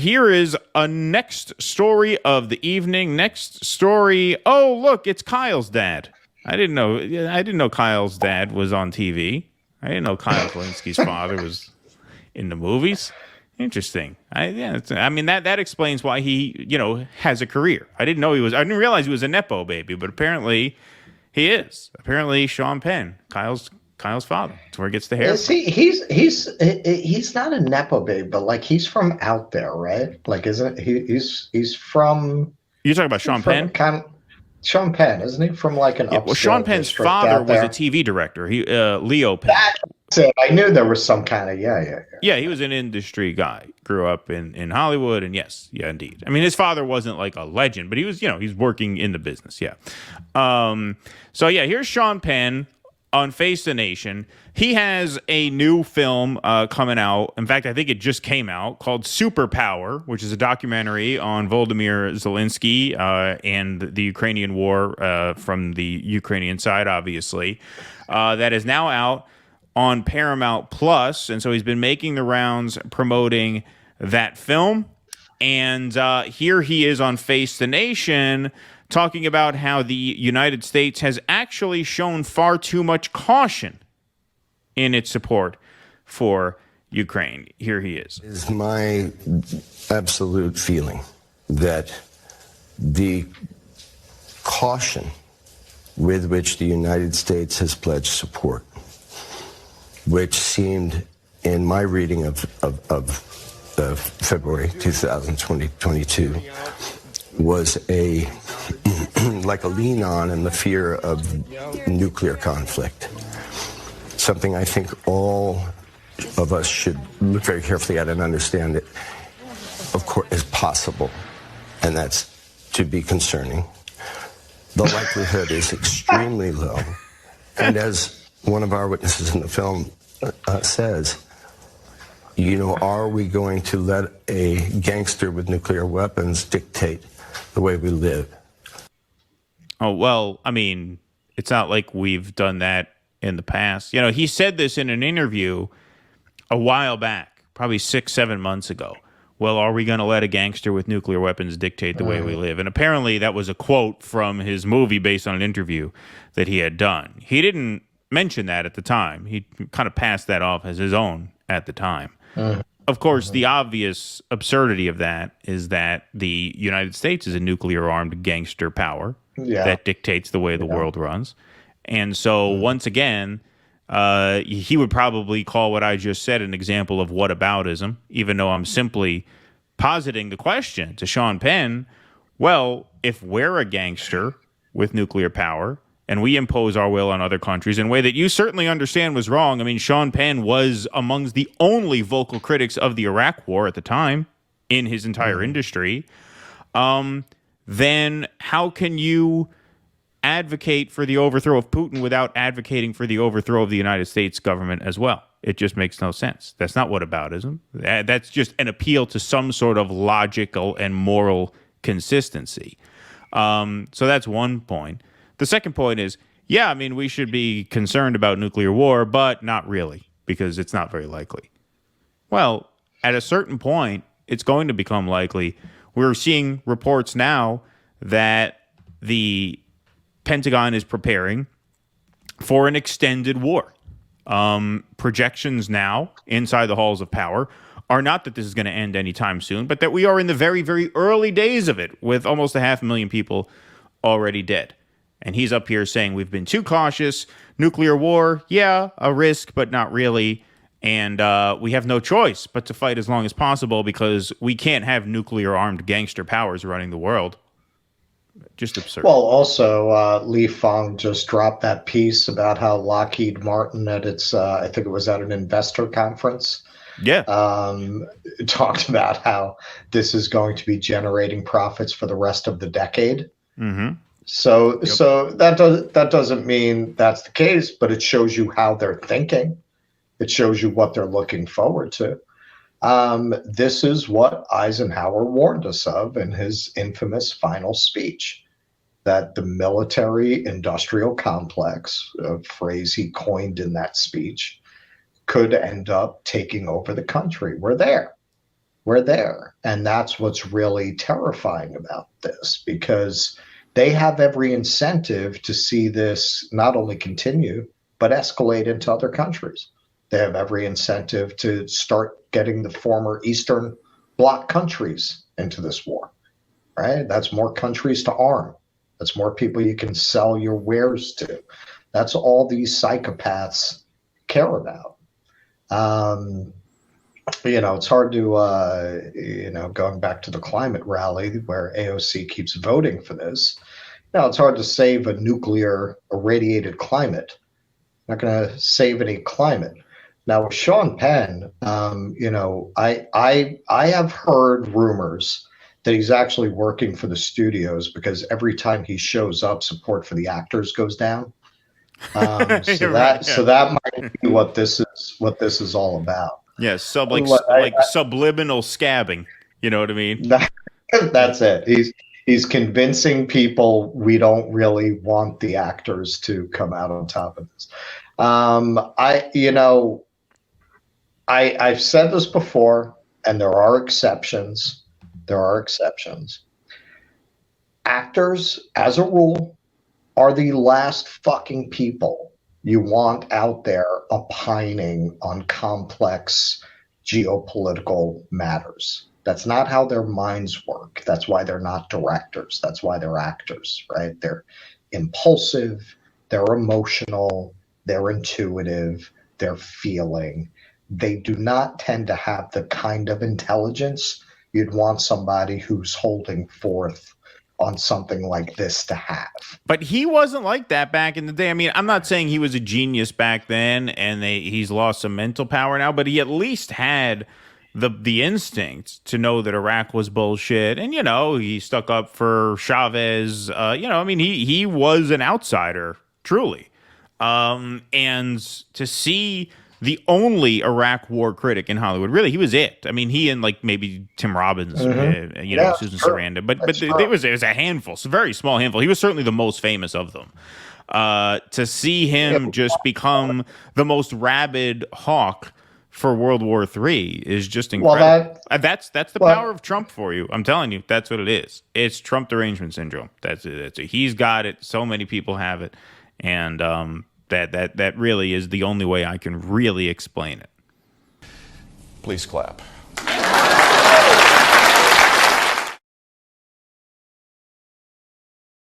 Here is a next story of the evening. Next story. Oh, look, it's Kyle's dad. I didn't know Kyle's dad was on TV. I didn't know Kyle Kalinski's father was in the movies. Interesting. That explains why he, has a career. I didn't realize he was a nepo baby, but apparently he is. Apparently Sean Penn, Kyle's father. That's where he gets the hair. He's not a nepo baby, but like he's from out there, right? Like, isn't he's from? You're talking about Sean Penn? Sean Penn, isn't he from like an upscale well, Sean Penn's father was a TV director. Leo Penn. That's it. I knew there was some kind of Yeah, he was an industry guy. Grew up in Hollywood, and yes, indeed. I mean, his father wasn't like a legend, but he was, he's working in the business. Yeah. Here's Sean Penn on Face the Nation. He has a new film coming out. In fact, I think it just came out, called Superpower, which is a documentary on Volodymyr Zelensky and the Ukrainian war from the Ukrainian side, obviously. That is now out on Paramount Plus, and so he's been making the rounds promoting that film. And here he is on Face the Nation talking about how the United States has actually shown far too much caution in its support for Ukraine. Here he is. It's my absolute feeling that the caution with which the United States has pledged support, which seemed, in my reading of February 2022, was like a lean on in the fear of nuclear conflict. Something I think all of us should look very carefully at and understand that, of course, is possible, and that's to be concerning. The likelihood is extremely low, and as one of our witnesses in the film says, are we going to let a gangster with nuclear weapons dictate the way we live? Oh, well, I mean, it's not like we've done that in the past. He said this in an interview a while back, probably 6-7 months ago. Well, are we going to let a gangster with nuclear weapons dictate the way we live? And apparently that was a quote from his movie based on an interview that he had done. He didn't mention that at the time. He kind of passed that off as his own at the time. Of course, the obvious absurdity of that is that the United States is a nuclear-armed gangster power that dictates the way the world runs. And so, once again, he would probably call what I just said an example of whataboutism, even though I'm simply positing the question to Sean Penn. Well, if we're a gangster with nuclear power and we impose our will on other countries in a way that you certainly understand was wrong. I mean, Sean Penn was amongst the only vocal critics of the Iraq War at the time in his entire industry. Then how can you advocate for the overthrow of Putin without advocating for the overthrow of the United States government as well? It just makes no sense. That's not whataboutism. That's just an appeal to some sort of logical and moral consistency. So that's one point. The second point is, we should be concerned about nuclear war, but not really, because it's not very likely. Well, at a certain point, it's going to become likely. We're seeing reports now that the Pentagon is preparing for an extended war. Projections now inside the halls of power are not that this is going to end anytime soon, but that we are in the very, very early days of it, with almost 500,000 people already dead. And he's up here saying we've been too cautious. Nuclear war, a risk, but not really. And we have no choice but to fight as long as possible because we can't have nuclear-armed gangster powers running the world. Just absurd. Well, also, Li Fang just dropped that piece about how Lockheed Martin at its, I think it was at an investor conference, talked about how this is going to be generating profits for the rest of the decade. Mm-hmm. So that doesn't mean that's the case, but it shows you how they're thinking. It shows you what they're looking forward to. This is what Eisenhower warned us of in his infamous final speech, that the military-industrial complex, a phrase he coined in that speech, could end up taking over the country. We're there. we're there. And that's what's really terrifying about this, because they have every incentive to see this not only continue, but escalate into other countries. They have every incentive to start getting the former Eastern Bloc countries into this war, right? That's more countries to arm. That's more people you can sell your wares to. That's all these psychopaths care about. It's hard to, going back to the climate rally where AOC keeps voting for this, it's hard to save a nuclear irradiated climate. Not going to save any climate. Now, with Sean Penn, I have heard rumors that he's actually working for the studios, because every time he shows up, support for the actors goes down. So that might be what this is all about. Yeah, subliminal scabbing. You know what I mean? That's it. He's convincing people we don't really want the actors to come out on top of this. I've said this before, and there are exceptions. Actors, as a rule, are the last fucking people you want out there opining on complex geopolitical matters. That's not how their minds work. That's why they're not directors. That's why they're actors, right? They're impulsive, they're emotional, they're intuitive, they're feeling. They do not tend to have the kind of intelligence you'd want somebody who's holding forth on something like this to have. But he wasn't like that back in the day. I mean, I'm not saying he was a genius back then and he's lost some mental power now, but he at least had the instinct to know that Iraq was bullshit. And, he stuck up for Chavez. He was an outsider, truly. And to see the only Iraq war critic in Hollywood, really, he was it. I mean, he and maybe Tim Robbins, Susan Sarandon, but it was a handful, it's a very small handful. He was certainly the most famous of them. To see him just become the most rabid hawk for World War III is just incredible. Well, that's the power of Trump for you. I'm telling you, that's what it is. It's Trump derangement syndrome. That's it. He's got it. So many people have it, and that really is the only way I can really explain it. Please clap.